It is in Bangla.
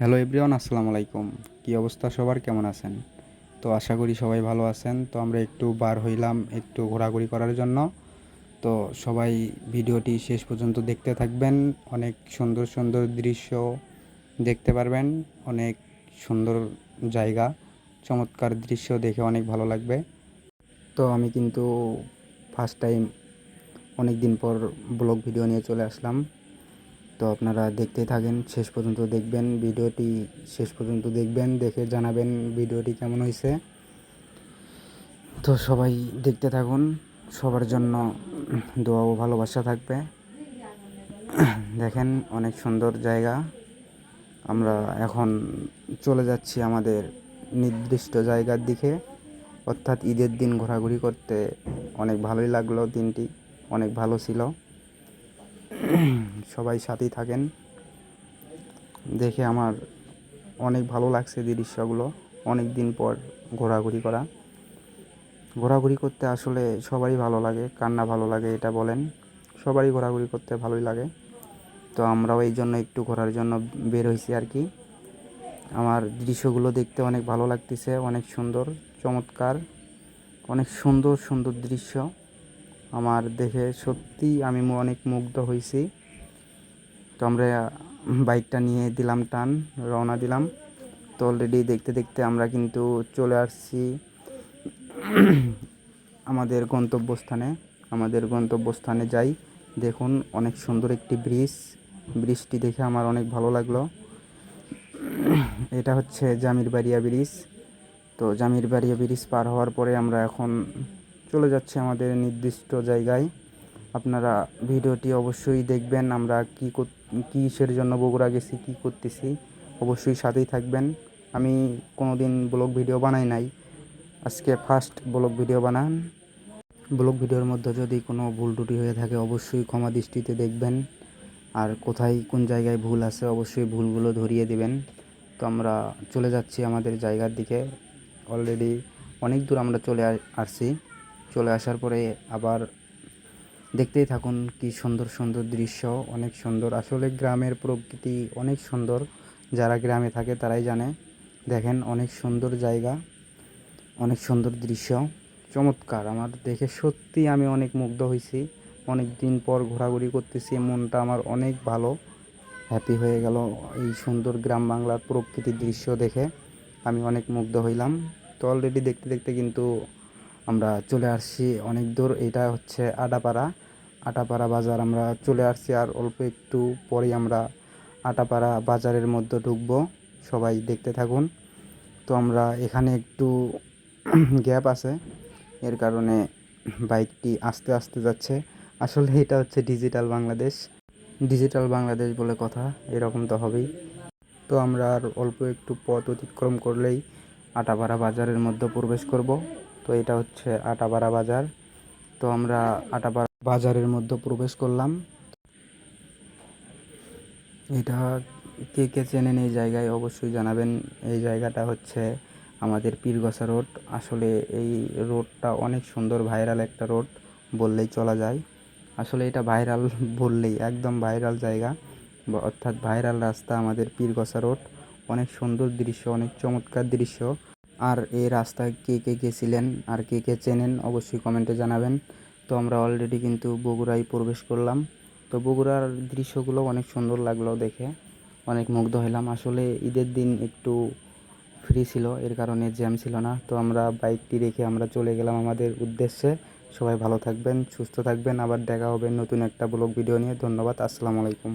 হ্যালো এভরিওয়ান, আসসালামু আলাইকুম। কি অবস্থা সবার, কেমন আছেন? তো আশা করি সবাই ভালো আছেন। তো আমরা একটু বার হইলাম একটু ঘোরাঘুরি করার জন্য। তো সবাই ভিডিওটি শেষ পর্যন্ত দেখতে থাকবেন। অনেক সুন্দর সুন্দর দৃশ্য দেখতে পারবেন, অনেক সুন্দর জায়গা, চমৎকার দৃশ্য দেখে অনেক ভালো লাগবে। তো আমি কিন্তু ফার্স্ট টাইম অনেক দিন পর ব্লগ ভিডিও নিয়ে চলে আসলাম। তো আপনারা দেখতেই থাকেন, শেষ পর্যন্ত দেখবেন ভিডিওটি, শেষ পর্যন্ত দেখবেন, দেখে জানাবেন ভিডিওটি কেমন হয়েছে। তো সবাই দেখতে থাকুন, সবার জন্য দোয়া ও ভালোবাসা থাকবে। দেখেন অনেক সুন্দর জায়গা। আমরা এখন চলে যাচ্ছি আমাদের নির্দিষ্ট জায়গার দিকে, অর্থাৎ ঈদের দিন ঘোরাঘুরি করতে অনেক ভালোই লাগলো। দিনটি অনেক ভালো ছিল। সবাই সাথেই থাকেন, দেখে আমার অনেক ভালো লাগছে দৃশ্যগুলো। অনেক দিন পর ঘোরাঘুরি করতে আসলে সবারই ভালো লাগে, কার না ভালো লাগে এটা বলেন? সবারই ঘোরাঘুরি করতে ভালোই লাগে। তো আমরাও এই জন্য একটু ঘোরার জন্য বের হয়েছি আর কি। আমার দৃশ্যগুলো দেখতে অনেক ভালো লাগতেছে, অনেক সুন্দর, চমৎকার, অনেক সুন্দর সুন্দর দৃশ্য। আমার দেখে সত্যি আমি অনেক মুগ্ধ হয়েছি। তো আমরা বাইকটা নিয়ে দিলাম টান, রওনা দিলাম। তো অলরেডি দেখতে দেখতে আমরা কিন্তু চলে আসছি আমাদের গন্তব্যস্থানে যাই। দেখুন অনেক সুন্দর একটি ব্রিজটি দেখে আমার অনেক ভালো লাগলো। এটা হচ্ছে জামিরবাড়িয়া ব্রিজ। তো জামিরবাড়িয়া ব্রিজ পার হওয়ার পরে আমরা এখন চলে যাচ্ছি আমাদের নির্দিষ্ট জায়গায়। আপনারা ভিডিওটি অবশ্যই দেখবেন, আমরা কিসের জন্য বগুড়া গেছি, কী করতেছি, অবশ্যই সাথেই থাকবেন। আমি কোনো দিন ব্লগ ভিডিও বানাই নাই, আজকে ফার্স্ট ব্লগ ভিডিওর মধ্যে যদি কোনো ভুল ত্রুটি হয়ে থাকে অবশ্যই ক্ষমা দৃষ্টিতে দেখবেন। আর কোথায় কোন জায়গায় ভুল আছে অবশ্যই ভুলগুলো ধরিয়ে দিবেন। তো আমরা চলে যাচ্ছি আমাদের জায়গার দিকে। অলরেডি অনেক দূর আমরা আসছি। চলে আসার পরে আবার দেখতেই থাকুন, কি সুন্দর সুন্দর দৃশ্য, অনেক সুন্দর। আসলে গ্রামের প্রকৃতি অনেক সুন্দর, যারা গ্রামে থাকে তারাই জানে। দেখেন অনেক সুন্দর জায়গা, অনেক সুন্দর দৃশ্য, চমৎকার। আমার দেখে সত্যি আমি অনেক মুগ্ধ হয়েছি। অনেক দিন পর ঘোরাঘুরি করতেছি, মনটা আমার অনেক ভালো, হ্যাপি হয়ে গেল এই সুন্দর গ্রাম বাংলার প্রকৃতির দৃশ্য দেখে। আমি অনেক মুগ্ধ হইলাম। তো অলরেডি দেখতে দেখতে কিন্তু আমরা চলে আসছি অনেক দূর। এটা হচ্ছে আটাপাড়া বাজার। আমরা চলে আসছি, আর অল্প একটু পরেই আমরা আটাপাড়া বাজারের মধ্যে ঢুকবো। সবাই দেখতে থাকুন। তো আমরা এখানে একটু গ্যাপ আছে, এর কারণে বাইকটি আস্তে আস্তে যাচ্ছে। আসলে এটা হচ্ছে ডিজিটাল বাংলাদেশ বলে কথা, এরকম তো হবেই। তো আমরা আর অল্প একটু পথ অতিক্রম করলেই আটাপাড়া বাজারের মধ্যে প্রবেশ করব। তো এটা হচ্ছে আটাপাড়া বাজার। তো আমরা আটাপাড়া বাজারের মধ্যে প্রবেশ করলাম। এটা কে কে চেনেন এই জায়গায় অবশ্যই জানাবেন। এই জায়গাটা হচ্ছে আমাদের পীরগছা রোড। আসলে এই রোডটা অনেক সুন্দর, ভাইরাল একটা রোড বললেই চলা যায়। আসলে এটা ভাইরাল বললেই একদম ভাইরাল জায়গা, অর্থাৎ ভাইরাল রাস্তা আমাদের পীরগছা রোড। অনেক সুন্দর দৃশ্য, অনেক চমৎকার দৃশ্য। আর এই রাস্তায় কে কে গেছিলেন আর কে কে চেনেন অবশ্যই কমেন্টে জানাবেন। তো আমরা অলরেডি কিন্তু বগুড়ায় প্রবেশ করলাম। তো বগুড়ার দৃশ্যগুলো অনেক সুন্দর লাগলো দেখে, অনেক মুগ্ধ হলাম। আসলে ঈদের দিন একটু ফ্রি ছিল, এর কারণে জ্যাম ছিল না। তো আমরা বাইকটি রেখে আমরা চলে গেলাম আমাদের উদ্দেশ্যে। সবাই ভালো থাকবেন, সুস্থ থাকবেন, আবার দেখা হবে নতুন একটা ব্লগ ভিডিও নিয়ে। ধন্যবাদ, আসসালামু আলাইকুম।